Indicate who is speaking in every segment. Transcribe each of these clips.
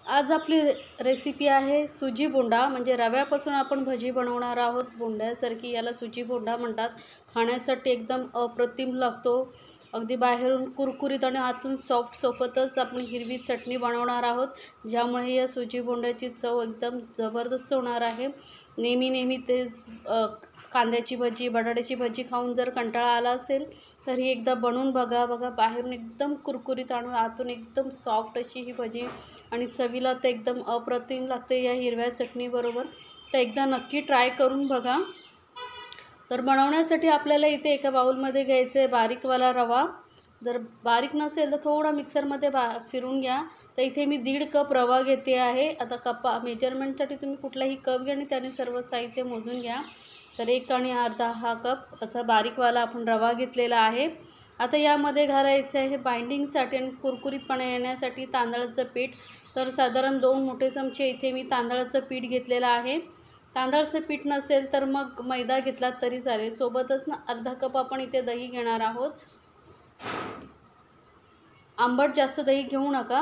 Speaker 1: आज आपली रेसिपी आहे सुजी बोंडा. म्हणजे रव्यापासून आपण भजी बनवणार आहोत. बोंड्यासारखी याला सुजी बोंडा म्हणतात. खाण्यासाठी एकदम अप्रतिम लागतो. अगदी बाहेरून कुरकुरीत आणि आतून सॉफ्ट. सोबतच आपण हिरवी चटणी बनवणार आहोत, ज्यामुळे या सुजी बोंड्याची चव एकदम जबरदस्त होणार आहे. नेहमी तेच कांद्याची भजी, बटाट्याची भजी खाऊन जर कंटाळा आला असेल तर ही एकदा बनवून बघा. बाहेरून एकदम कुरकुरीत आणि आतून एकदम सॉफ्ट अशी ही भजी, आणि चवीला तर एकदम अप्रतिम लागते या हिरव्या चटणीबरोबर. तर एकदा नक्की ट्राय करून बघा. तर बनवण्यासाठी आपल्याला इथे एका बाउलमध्ये घ्यायचं आहे बारीकवाला रवा. जर बारीक नसेल तर थोडा मिक्सरमध्ये फिरून घ्या. तर इथे मी 1.5 कप रवा घेते आहे. आता मेजरमेंटसाठी तुम्ही कुठलाही कप घ्या आणि त्याने सर्व साहित्य मोजून घ्या. तर 1 आणि अर्धा हा कप असा बारीकवाला आपण रवा घेतलेला आहे. आता यामध्ये घालायचं आहे बाइंडिंगसाठी आणि कुरकुरीतपणा येण्यासाठी तांदळाचं पीठ. तर साधारण 2 मोठे चमचे इथे मी तांदळाचं पीठ घेतलेलं आहे. तांदळाचं पीठ नसेल तर मग मैदा घेतला तरी चालेल. सोबतच ना अर्धा कप आपण इथे दही घेणार आहोत. आंबट जास्त दही घेऊ नका,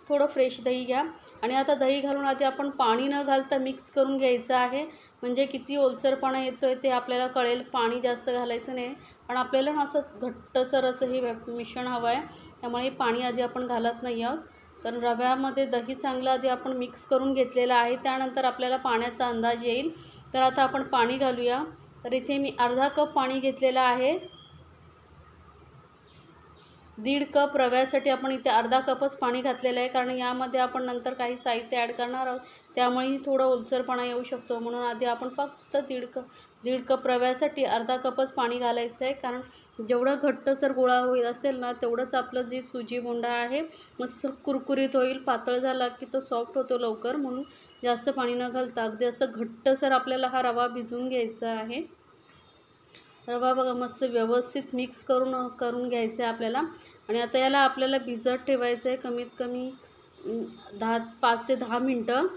Speaker 1: थोडं फ्रेश दही घ्या. आणि आता दही घालून आधी आपण पाणी न घालता मिक्स करून घ्यायचं आहे. म्हणजे किती ओलसरपणा येतो आहे ते आपल्याला कळेल. पाणी जास्त घालायचं नाही, पण आपल्याला ना असं घट्टसर असं हे मिश्रण हवं आहे. त्यामुळे पाणी आधी आपण घालत नाही आहोत. तर रव्यामध्ये दही चांगलं आधी आपण मिक्स करून घेतलेलं आहे. त्यानंतर आपल्याला पाण्याचा अंदाज येईल. तर आता आपण पाणी घालूया. तर इथे मी अर्धा कप पाणी घेतलेलं आहे. 1.5 कप रव्यासाठी आपण इथे अर्धा कपच पाणी घातलेलं आहे, कारण यामध्ये आपण नंतर काही साहित्य ॲड करणार आहोत. त्यामुळेही थोडा ओलसरपणा येऊ शकतो. म्हणून आधी आपण फक्त 1.5 कप रव्यासाठी अर्धा कपच पाणी घालायचं आहे. कारण जेवढं घट्टसर गोळा होईल असेल ना, तेवढंच आपलं जी सुजी बोंडा आहे मस्त कुरकुरीत होईल. पातळ झाला की तो सॉफ्ट होतो लवकर. म्हणून जास्त पाणी न घालता अगदी असं घट्टसर आपल्याला हा रवा भिजवून घ्यायचा आहे. रवा बघा मस्त व्यवस्थित मिक्स करून घ्यायचं आहे आपल्याला. आणि आता याला आपल्याला भिजत ठेवायचं आहे कमीत कमी 5 ते 10 मिनटं.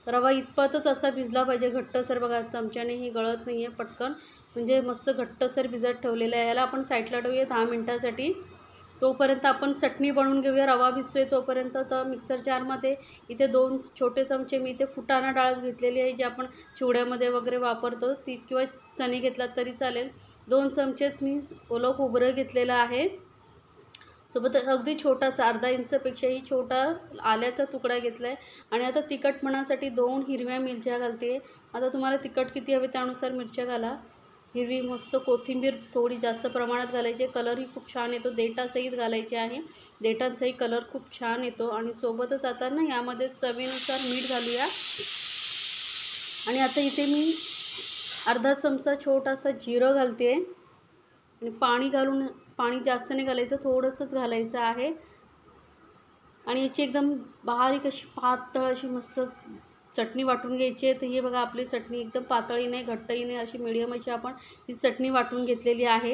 Speaker 1: रवा इतपतच असा भिजला पाहिजे घट्टसर. बघा चमच्यानेही गळत नाही आहे पटकन. म्हणजे मस्त घट्टसर भिजत ठेवलेलं आहे. याला आपण साईडला ठेवूया 10 मिनटासाठी. तोपर्यंत आपण चटणी बनवून घेऊया. रवा भिजतोय तोपर्यंत. तर मिक्सर जारमध्ये इथे 2 छोटे चमचे मी इथे फुटाणा डाळ घेतलेली आहे, जी आपण चिवड्यामध्ये वगैरे वापरतो ती, किंवा चणे घेतला तरी चालेल. 2 चमचेत मी ओलं खोबरं घेतलेलं आहे. सोबतच अगदी छोटासा अर्धा इंचपेक्षाही छोटा आल्याचा तुकडा घेतला आहे. आणि आता तिखटपणासाठी 2 हिरव्या मिरच्या घालते. आता तुम्हाला तिखट किती हवे त्यानुसार मिरच्या घाला. हिरवी मस्त कोथिंबीर थोडी जास्त प्रमाणात घालायची. कलरही खूप छान येतो. देठासहित घालायचे आहे. देठांचाही कलर खूप छान येतो. आणि सोबतच आता ना यामध्ये चवीनुसार मीठ घालूया. आणि आता इथे मी अर्धा चमचा छोटासा जिरं घालते. आणि पाणी जास्त नाही घालायचं, थोडंसंच घालायचं आहे. आणि याची एकदम बारीक अशी पातळ अशी मस्त चटणी वाटून घ्यायची आहे. तर हे बघा आपली चटणी एकदम पातळही नाही घट्टही नाही, अशी मिडियम अशी आपण ही चटणी वाटून घेतलेली आहे.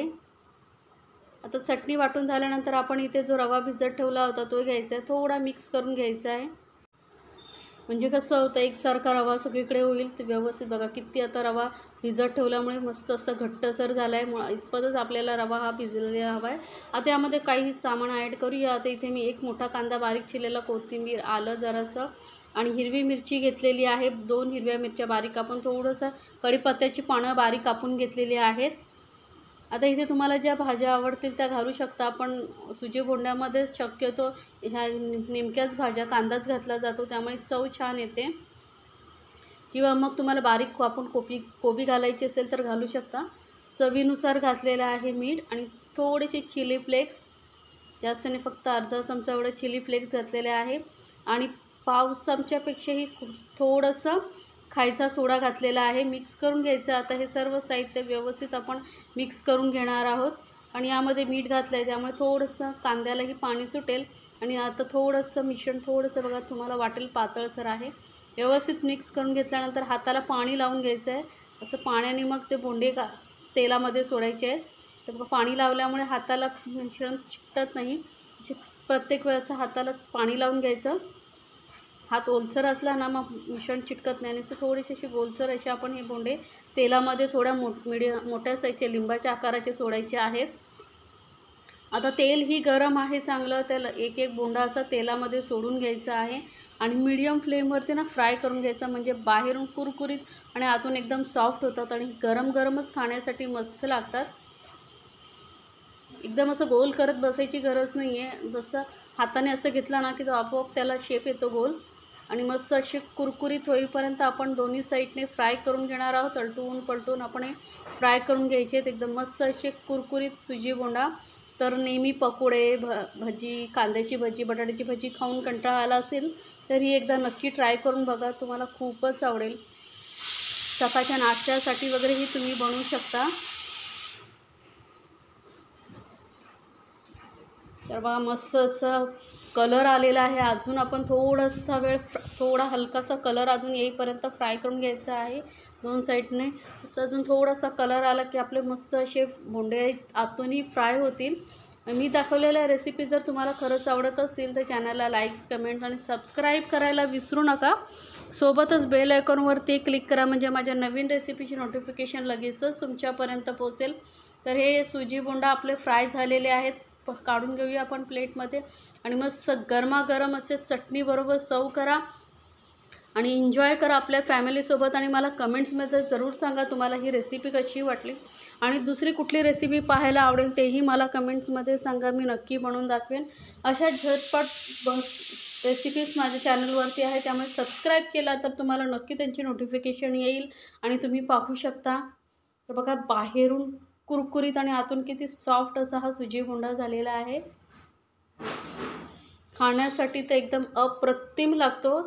Speaker 1: आता चटणी वाटून झाल्यानंतर आपण इथे जो रवा भिजत ठेवला होता तो घ्यायचा आहे. थोडा मिक्स करून घ्यायचा आहे. म्हणजे कसं होतं एकसारखा रवा सगळीकडे होईल. ते व्यवस्थित बघा किती आता रवा भिजत ठेवल्यामुळे मस्त असं घट्टसर झाला आहे. इतपतच आपल्याला रवा हा भिजलेला हवा आहे. आता यामध्ये काही सामान ॲड करूया. आता इथे मी 1 मोठा कांदा बारीक चिरलेला, कोथिंबीर, आलं जरासं आणि हिरवी मिरची घेतलेली आहे. 2 हिरव्या मिरच्या बारीक कापून, थोडंसं कढीपत्त्याची पानं बारीक कापून घेतलेली आहेत. आता इथे तुम्हाला ज्या भाज्या आवडतील त्या घालू शकता. आपण सुजी बोंड्यामध्ये शक्यतो ह्या नेमक्याच भाज्या कांदाच घातला जातो, त्यामुळे चव छान येते. किंवा मग तुम्हाला बारीक कापून कोबी घालायची असेल तर घालू शकता. चवीनुसार घातलेलं आहे मीठ. आणि थोडेसे चिली फ्लेक्स, जास्त नाही, फक्त अर्धा चमचा एवढे चिली फ्लेक्स घातलेले आहे. आणि पाव चमच्यापेक्षाही थोडंसं खायचा सोडा घातलेला आहे. मिक्स करून घ्यायचं. आता हे सर्व साहित्य व्यवस्थित आपण मिक्स करून घेणार आहोत. आणि यामध्ये मीठ घातलं आहे त्यामुळे थोडंसं कांद्यालाही पाणी सुटेल. आणि आता थोडंसं मिश्रण थोडंसं बघा तुम्हाला वाटेल पातळसर आहे. व्यवस्थित मिक्स करून घेतल्यानंतर हाताला पाणी लावून घ्यायचं आहे. असं पाण्याने मग ते बोंडे तेलामध्ये सोडायचे आहेत. तर बघा पाणी लावल्यामुळे हाताला मिश्रण चिकटत नाही. प्रत्येक वेळेस हाताला पाणी लावून घ्यायचं. हात ओलसर असला ना मग मिश्रण चिटकत नाही. आणि थोडेसे असे गोलसर असे आपण हे बोंडे तेलामध्ये थोड्या मोठ्या साईजचे लिंबाच्या आकाराचे सोडायचे आहेत. आता तेल ही गरम आहे चांगलं, त्याला एक एक बोंडा असा तेलामध्ये सोडून घ्यायचा आहे आणि मीडियम फ्लेमवरती ना फ्राय करून घ्यायचा, म्हणजे बाहेरून कुरकुरीत आणि आतून एकदम सॉफ्ट होतात आणि गरम गरमच खाण्यासाठी मस्त लागतात. एकदम असं गोल करत बसायची गरज नाही आहे, जसं हाताने असं घेतला ना की तो आपोआप त्याला शेप येतो गोल. आणि मस्त असे कुरकुरीत होईपर्यंत आपण दोन्ही साईडने फ्राय करून घेणार आहोत. अलटून पलटून आपण हे फ्राय करून घ्यायचे आहेत एकदम मस्त असे कुरकुरीत सुजी बोंडा. तर नेहमी पकोडे, भजी, कांद्याची भजी, बटाट्याची भजी खाऊन कंटाळा आला असेल तर ही एकदा नक्की ट्राय करून बघा, तुम्हाला खूपच आवडेल. सकाळच्या नाश्त्यासाठी वगैरेही तुम्ही बनवू शकता. तर बघा मस्त असा कलर आलेला आहे. अजून आपण थोडासा वेळ थोडा हलकासा कलर अजून येईपर्यंत फ्राय करून घ्यायचा आहे दोन साईडने. असं अजून थोडासा कलर आला की आपले मस्त असे बोंडे आतूनही फ्राय होतील. मी दाखवलेल्या रेसिपी जर तुम्हाला खरंच आवडत असतील तर चॅनलला लाईक्स, कमेंट्स आणि सबस्क्राईब करायला विसरू नका. सोबतच बेल आयकॉनवरती क्लिक करा, म्हणजे माझ्या नवीन रेसिपीची नोटिफिकेशन लगेचच तुमच्यापर्यंत पोहोचेल. तर हे सुजी बोंडा आपले फ्राय झालेले आहेत. काढून घेऊया आपण प्लेटमध्ये आणि मस्त गरमागरम असे चटणीबरोबर सर्व करा आणि एन्जॉय करा आपल्या फॅमिलीसोबत. आणि मला कमेंट्समध्ये जरूर सांगा तुम्हाला ही रेसिपी कशी वाटली आणि दुसरी कुठली रेसिपी पाहायला आवडेल तेही मला कमेंट्समध्ये सांगा, मी नक्की बनवून दाखवेन. अशा झटपट रेसिपीज माझ्या चॅनलवरती आहे, त्यामुळे सबस्क्राईब केला तर तुम्हाला नक्की त्यांची नोटिफिकेशन येईल आणि तुम्ही पाहू शकता. तर बघा बाहेरून कुरकुरीत आणि आतून किती सॉफ्ट असा हा सुजी बोंडा झालेला आहे. खाण्यासाठी तर एकदम अप्रतिम लागतो.